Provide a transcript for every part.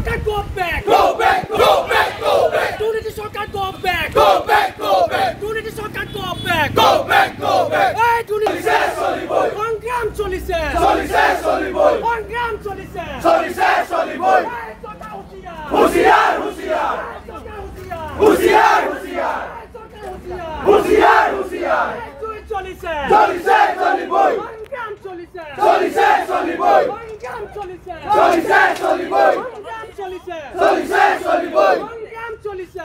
Sarkar, go back! Go back! Go back! Go back! Durinity Sarkar, go back! Go back! Go back! Durinity Sarkar, go back! Go back! Go back! Hey, Durinity Sorry, boy! সংগ্রাম চলিছে Sorry, boy! সংগ্রাম চলিছে Sorry, boy! এই সরকার হুঁশিয়ার হুঁশিয়ার! হুঁশিয়ার! সরকার হুঁশিয়ার হুঁশিয়ার! হুঁশিয়ার! সরকার হুঁশিয়ার হুঁশিয়ার! হুঁশিয়ার! তুই চলিছে Sorry, boy! সংগ্রাম চলিছে Sorry, boy! সংগ্রাম চলিছে Sorry, boy! সংগ্রাম চলিছে Sorry, boy! সংগ্রাম চলিছে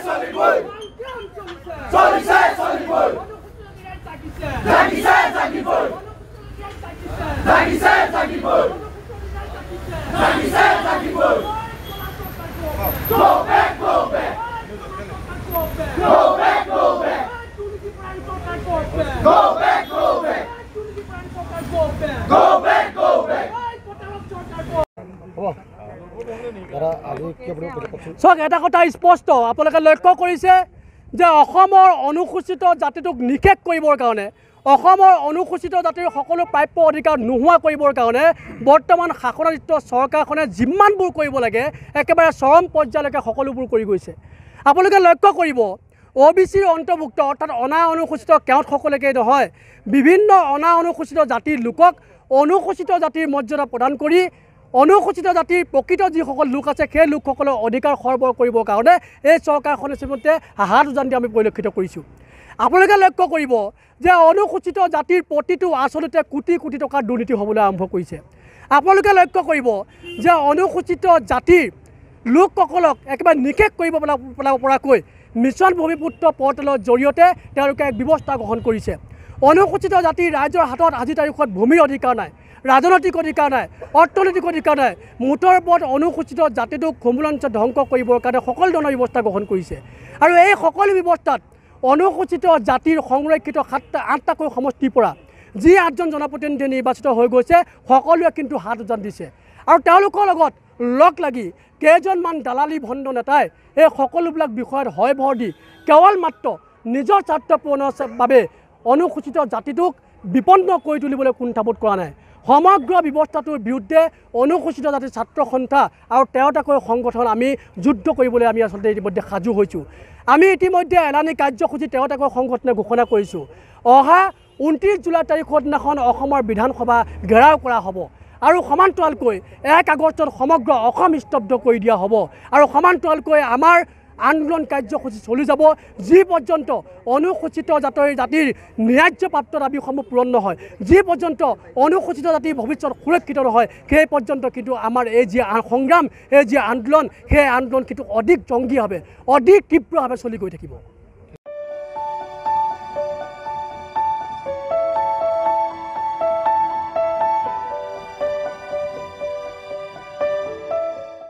Sorry, boy! সংগ্রাম চলিছে Sorry, boy! Zaki boy! Zaki boy! Zaki boy! Go back! Go back! Go back! Go back! Go back! Go back! Go back! Go back! চাওক এটা কথা স্পষ্ট আপোনালোকে লক্ষ্য কৰিছে যে অসমৰ অনুসূচিত জাতিটোক নিষেধ কৰিবৰ কাৰণে অসমৰ অনুসূচিত জাতিৰ সকলো প্ৰাপ্য অধিকাৰ নোহোৱা কৰিবৰ কাৰণে বৰ্তমান শাসনাধিষ্ঠ চৰকাৰখনে যিমানবোৰ কৰিব লাগে একেবাৰে চৰম পৰ্যায়লৈকে সকলোবোৰ কৰি গৈছে আপোনালোকে লক্ষ্য কৰিব OBCৰ অন্তৰ্ভুক্ত অৰ্থাৎ অনা অনুসূচিত কেওটসকলকে নহয় বিভিন্ন অনা অনুসূচিত জাতিৰ লোকক অনুসূচিত জাতিৰ মৰ্যাদা প্ৰদান কৰি অনুসূচিত জাতিৰ প্ৰকৃত যিসকল লোক আছে সেই লোকসকলৰ অধিকাৰ সৰবৰাহ কৰিবৰ কাৰণে এই চৰকাৰখনে ইতিমধ্যে হাত উজান দিয়া আমি পৰিলক্ষিত কৰিছোঁ আপোনালোকে লক্ষ্য কৰিব যে অনুসূচিত জাতিৰ প্ৰতিটো আচলতে কোটি কোটি টকাৰ দুৰ্নীতি হ'বলৈ আৰম্ভ কৰিছে আপোনালোকে লক্ষ্য কৰিব যে অনুসূচিত জাতিৰ লোকসকলক একেবাৰে নিষেধ কৰিব পেলাব পৰাকৈ মিছন ভূমিপুত্ৰ পৰ্টেলৰ জৰিয়তে তেওঁলোকে এক ব্যৱস্থা গ্ৰহণ কৰিছে অনুসূচিত জাতিৰ ৰাইজৰ হাতত আজি তাৰিখত ভূমিৰ অধিকাৰ নাই ৰাজনৈতিক অধিকাৰ নাই অৰ্থনৈতিক অধিকাৰ নাই মুঠৰ ওপৰত অনুসূচিত জাতিটোক সমুলঞ্চ ধ্বংস কৰিবৰ কাৰণে সকলো ধৰণৰ ব্যৱস্থা গ্ৰহণ কৰিছে আৰু এই সকলো ব্যৱস্থাত অনুসূচিত জাতিৰ সংৰক্ষিত 8টাকৈ সমষ্টিৰ পৰা যি 8জন জনপ্ৰতিনিধি নিৰ্বাচিত হৈ গৈছে সকলোৱে কিন্তু হাত উজান দিছে আৰু তেওঁলোকৰ লগত লগ লাগি কেইজনমান দালালি ভণ্ড নেতাই এই সকলোবিলাক বিষয়ত হয় ভৰ দি কেৱল মাত্ৰ নিজৰ স্বাৰ্থ পূৰণৰ বাবে অনুসূচিত জাতিটোক বিপন্ন কৰি তুলিবলৈ কুণ্ঠাবোধ কৰা নাই সমগ্ৰ ব্যৱস্থাটোৰ বিৰুদ্ধে অনুসূচিত জাতিৰ ছাত্ৰ সন্থা আৰু 13টাকৈ সংগঠন আমি যুদ্ধ কৰিবলৈ আমি আচলতে ইতিমধ্যে সাজু হৈছোঁ আমি ইতিমধ্যে এলানি কাৰ্যসূচী 13টাকৈ সংগঠনে ঘোষণা কৰিছোঁ অহা 29 জুলাই তাৰিখৰ দিনাখন অসমৰ বিধানসভা ঘেৰাও কৰা হ'ব আৰু সমান্তৰালকৈ 1 আগষ্টত সমগ্ৰ অসম স্তব্ধ কৰি দিয়া হ'ব আৰু সমান্তৰালকৈ আমাৰ আন্দোলন কাৰ্যসূচী চলি যাব যি পৰ্যন্ত অনুসূচিত জাতিৰ ন্যায্যপ্ৰাপ্ত দাবীসমূহ পূৰণ নহয় যি পৰ্যন্ত অনুসূচিত জাতিৰ ভৱিষ্যত সুৰক্ষিত নহয় সেই পৰ্যন্ত কিন্তু আমাৰ এই যি সংগ্ৰাম এই যি আন্দোলন সেই আন্দোলন কিন্তু অধিক জংগীভাৱে অধিক তীব্ৰভাৱে চলি গৈ থাকিব